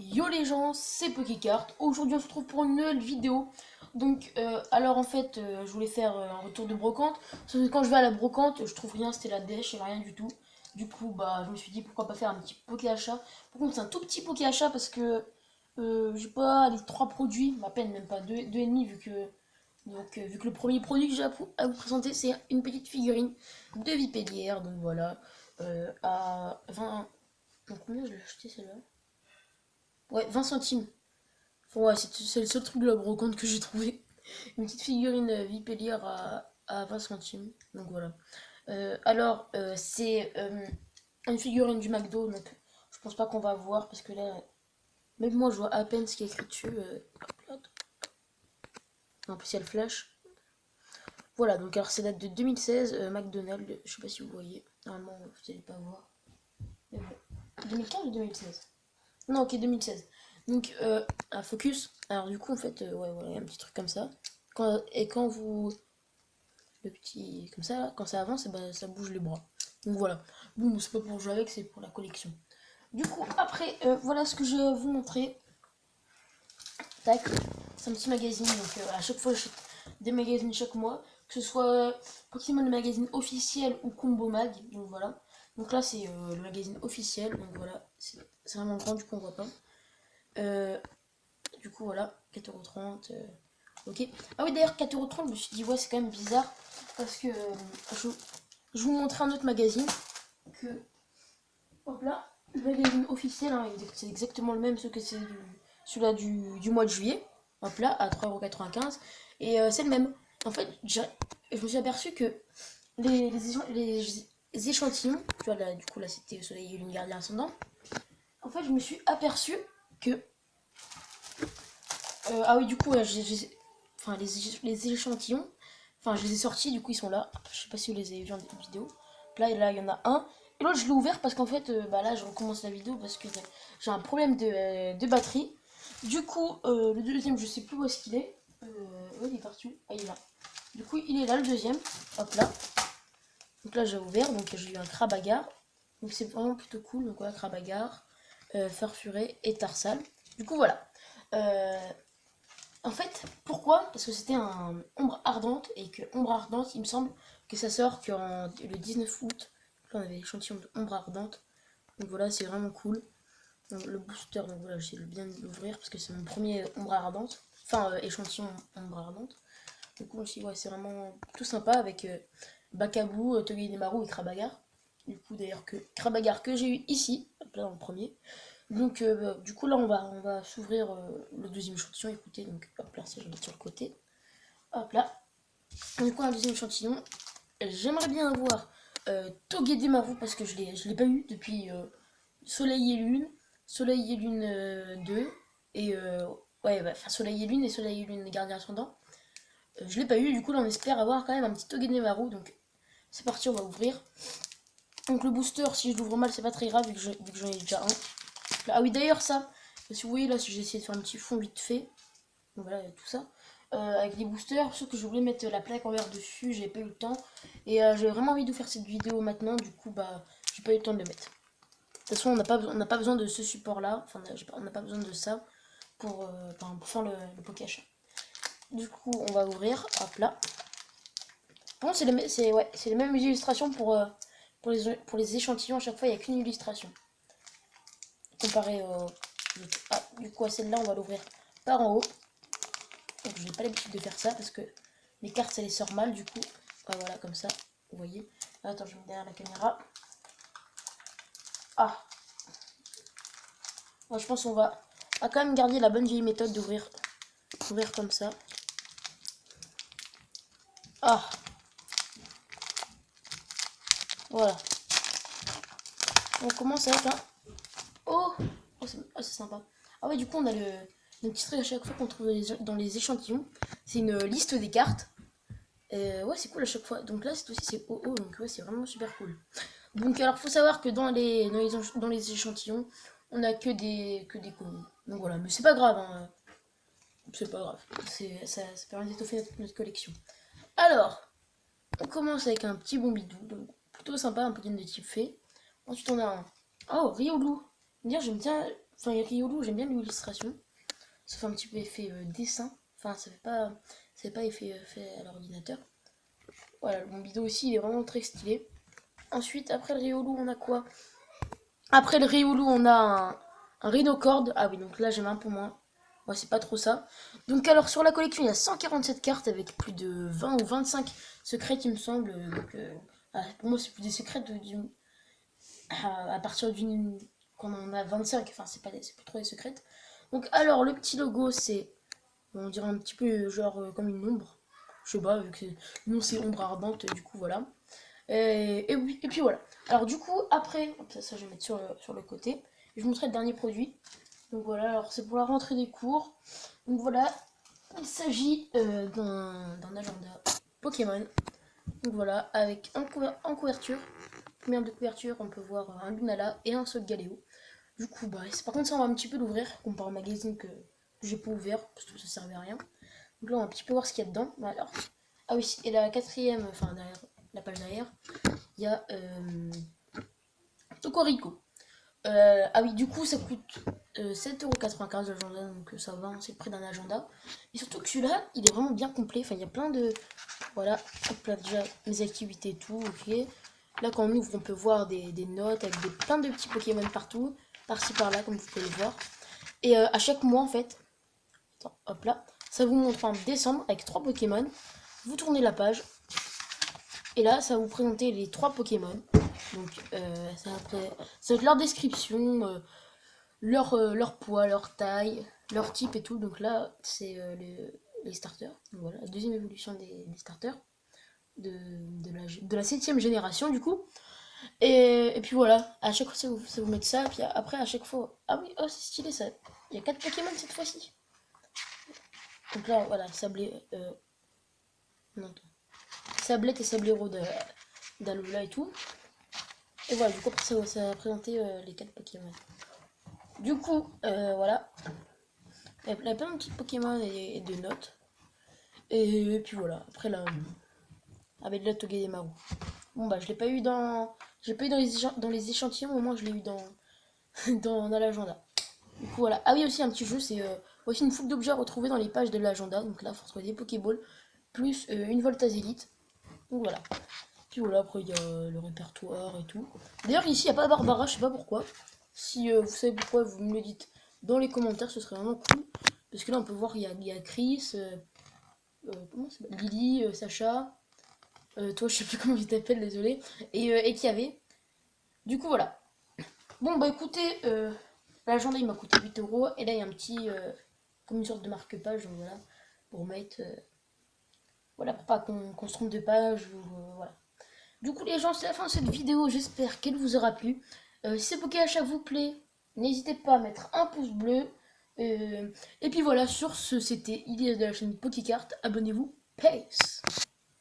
Yo les gens, c'est Pokécart. Aujourd'hui on se retrouve pour une nouvelle vidéo. Donc alors en fait je voulais faire un retour de brocante. Sauf que quand je vais à la brocante, je trouve rien, c'était la dèche, il n'y avait rien du tout. Du coup bah je me suis dit pourquoi pas faire un petit Poké achat. Par contre c'est un tout petit Poké achat parce que j'ai pas les trois produits, à peine même pas deux et demi vu que le premier produit que j'ai à vous présenter c'est une petite figurine de Vipélière. Donc voilà. À 20. Donc combien je l'ai acheté celle-là? Ouais, 20 centimes. Enfin, ouais, c'est le seul truc de la brocante que j'ai trouvé. Une petite figurine Vipellier à 20 centimes. Donc voilà. C'est une figurine du McDo. Donc je pense pas qu'on va voir parce que là, même moi je vois à peine ce qui est écrit dessus. En plus, il y a le flash. Voilà, donc alors c'est date de 2016. McDonald's. Je sais pas si vous voyez. Normalement, vous allez pas voir. Mais bon. 2015 ou 2016? Non, ok, 2016. Donc, un focus. Alors, du coup, en fait, ouais, voilà, il y a un petit truc comme ça. Et quand vous. Le petit. Comme ça, là, quand ça avance, et ben, ça bouge les bras. Donc voilà. Bon, c'est pas pour jouer avec, c'est pour la collection. Du coup, après, voilà ce que je vais vous montrer. Tac. C'est un petit magazine. Donc, à chaque fois, j'achète des magazines chaque mois. Que ce soit Pokémon le magazine officiel ou Combo Mag. Donc voilà. Donc là, c'est le magazine officiel. Donc voilà. C'est vraiment grand, du coup, on voit pas. Euh, Du coup, voilà, 4,30€. Ok. Ah oui, d'ailleurs, 4,30€, je me suis dit, ouais, c'est quand même bizarre. Parce que je vous montrer un autre magazine. Que, hop là, le magazine officiel, hein, c'est exactement le même, ce que c'est celui-là du mois de juillet. Hop là, à 3,95€. Et c'est le même. En fait, je me suis aperçu que les échantillons, tu vois, là, du coup, là, c'était Soleil et Lune Gardien Ascendant. En fait, je me suis aperçu que ah oui, du coup, enfin, les échantillons, enfin, je les ai sortis, du coup, ils sont là. Je sais pas si vous les avez vus en vidéo. Là, il y en a un. Et l'autre, je l'ai ouvert parce qu'en fait, bah là, je recommence la vidéo parce que j'ai un problème de batterie. Du coup, le deuxième, je sais plus où est-ce qu'il est. Ouais, il est parti. Ah, il est là. Du coup, il est là, le deuxième. Hop là. Donc là, j'ai ouvert. Donc, j'ai eu un Crabagar. Donc, c'est vraiment plutôt cool. Donc, voilà, Crabagar, Farfuré et Tarsal. Du coup, voilà. Euh, En fait, pourquoi? Parce que c'était un ombre ardente et que ombre ardente, il me semble que ça sort le 19 août. Là, on avait l'échantillon de ombre ardente. Donc voilà, c'est vraiment cool. Donc, le booster, donc voilà, j'ai bien l'ouvrir parce que c'est mon premier ombre ardente. Enfin, échantillon ombre ardente. Du coup, aussi, ouais, c'est vraiment tout sympa avec Bacabou, Togedemaru et Krabagar. Du coup, d'ailleurs, Krabagar que j'ai eu ici, là dans le premier. Donc, du coup, là, on va s'ouvrir le deuxième échantillon. Écoutez, donc, hop là, ça, je vais mettre sur le côté. Hop là. Du coup, un deuxième échantillon. J'aimerais bien avoir Togedemaru parce que je l'ai pas eu depuis Soleil et Lune. Soleil et Lune 2. Et, ouais, bah, enfin, Soleil et Lune et Soleil et Lune Gardien Ascendant. Je l'ai pas eu, du coup, là, on espère avoir quand même un petit Togedemaru. Donc, c'est parti, on va ouvrir. Donc, le booster, si je l'ouvre mal, c'est pas très grave vu que j'en ai déjà un. Ah oui, d'ailleurs, ça, si vous voyez là, si j'ai essayé de faire un petit fond vite fait, donc voilà, tout ça, avec les boosters, sauf que je voulais mettre la plaque en verre dessus, j'ai pas eu le temps, et j'ai vraiment envie de faire cette vidéo maintenant, du coup, bah, j'ai pas eu le temps de le mettre. De toute façon, on n'a pas besoin de ce support-là, enfin, on n'a pas besoin de ça pour faire le Pokéachat. Du coup, on va ouvrir, hop là. Bon, c'est les mêmes illustrations pour les échantillons, à chaque fois, il n'y a qu'une illustration. Comparé au... Ah, du coup, à celle-là, on va l'ouvrir par en haut. Donc, je n'ai pas l'habitude de faire ça parce que les cartes, ça les sort mal, du coup. Ah, voilà, comme ça, vous voyez. Attends, je vais me derrière la caméra. Ah, moi, je pense qu'on va quand même garder la bonne vieille méthode d'ouvrir comme ça. Ah, voilà. On commence avec un... Oh, c'est sympa. Ah ouais, du coup, on a le petit truc à chaque fois qu'on trouve dans les échantillons. C'est une liste des cartes. Ouais, c'est cool à chaque fois. Donc là, c'est aussi c'est OO, donc ouais, c'est vraiment super cool. Donc alors, faut savoir que dans les échantillons, on a que des communes. Donc voilà, mais c'est pas grave, hein. C'est pas grave. Ça permet d'étoffer notre collection. Alors, on commence avec un petit bombidou, donc plutôt sympa, un Pokémon de type fée. Ensuite, on a un... Oh, Riolu. Dire, j'aime bien... Enfin, Riolu, j'aime bien l'illustration. Ça fait un petit peu effet dessin. Enfin, ça fait pas effet fait à l'ordinateur. Voilà, mon bidon aussi, il est vraiment très stylé. Ensuite, après le Riolu, on a quoi? Après le Riolu, on a un Rhinocord. Ah oui, donc là, j'aime un peu moins. Moi, c'est pas trop ça. Donc, alors, sur la collection, il y a 147 cartes avec plus de 20 ou 25 secrets, il me semble. Donc, pour moi, c'est plus des secrets à partir d'une. Quand on a 25. Enfin, c'est plus trop des secrets. Donc, alors, le petit logo, c'est. On dirait un petit peu genre comme une ombre. Je sais pas, vu que nous, c'est ombre ardente, du coup, voilà. Oui, et puis voilà. Alors du coup, après, ça je vais mettre sur le côté. Je vous montrerai le dernier produit. Donc voilà, alors c'est pour la rentrée des cours. Donc voilà, il s'agit d'un agenda Pokémon. Donc voilà, avec en couverture, première de couverture, on peut voir un Lunala et un Solgaleo. Du coup, bah, par contre ça on va un petit peu l'ouvrir, comparé au magazine que j'ai pas ouvert, parce que ça servait à rien. Donc là on va un petit peu voir ce qu'il y a dedans. Alors, ah oui, et la quatrième, enfin derrière, la page derrière, il y a Cocorico. Ah oui, du coup, ça coûte 7,95€ l'agenda, donc ça va, c'est le prix d'un agenda. Et surtout que celui-là, il est vraiment bien complet. Enfin, il y a plein de. Voilà, hop là, déjà mes activités et tout, ok. Là, quand on ouvre, on peut voir des notes avec plein de petits Pokémon partout, par-ci par-là, comme vous pouvez le voir. Et à chaque mois, en fait, attends, hop là, ça vous montre en décembre avec 3 Pokémon. Vous tournez la page, et là, ça va vous présenter les 3 Pokémon. Donc, ça va être leur description, leur poids, leur taille, leur type et tout. Donc là, c'est les starters. Donc voilà, la deuxième évolution des starters de la 7ème génération, du coup. Et puis voilà, à chaque fois, ça vous met ça. Puis après, à chaque fois. Ah oui, oh, c'est stylé ça. Il y a 4 Pokémon cette fois-ci. Donc là, voilà, Sablé. Non, Sablette et Sablero d'Alola et tout. Et voilà, du coup, après, ça va présenter les 4 Pokémon. Du coup, voilà. Il y a plein de petits Pokémon et de notes. Et puis voilà, après là, avec de la Togedemaru. Bon bah je l'ai pas eu dans. J'ai pas eu dans les échantillons, au moins je l'ai eu dans l'agenda. Du coup voilà. Ah oui aussi un petit jeu, c'est aussi une fougue d'objets à retrouver dans les pages de l'agenda. Donc là, il faut trouver des Pokéballs, plus une Voltaz Elite. Donc voilà. Puis voilà, après il y a le répertoire et tout. D'ailleurs ici il n'y a pas Barbara, je sais pas pourquoi. Si vous savez pourquoi, vous me le dites dans les commentaires, ce serait vraiment cool. Parce que là on peut voir il y a Chris, comment ça s'appelle, Lily, Sacha, toi je sais plus comment il t'appelle, désolé, et qui avait. Du coup voilà. Bon bah écoutez, l'agenda il m'a coûté 8€, et là il y a un petit, comme une sorte de marque-page, donc voilà, pour mettre, voilà, pour pas qu'on se trompe de page, ou voilà. Du coup les gens, c'est la fin de cette vidéo, j'espère qu'elle vous aura plu. Si ce PokéH vous plaît, n'hésitez pas à mettre un pouce bleu. Et puis voilà, sur ce, c'était Ilias de la chaîne Pokécart. Abonnez-vous. Peace!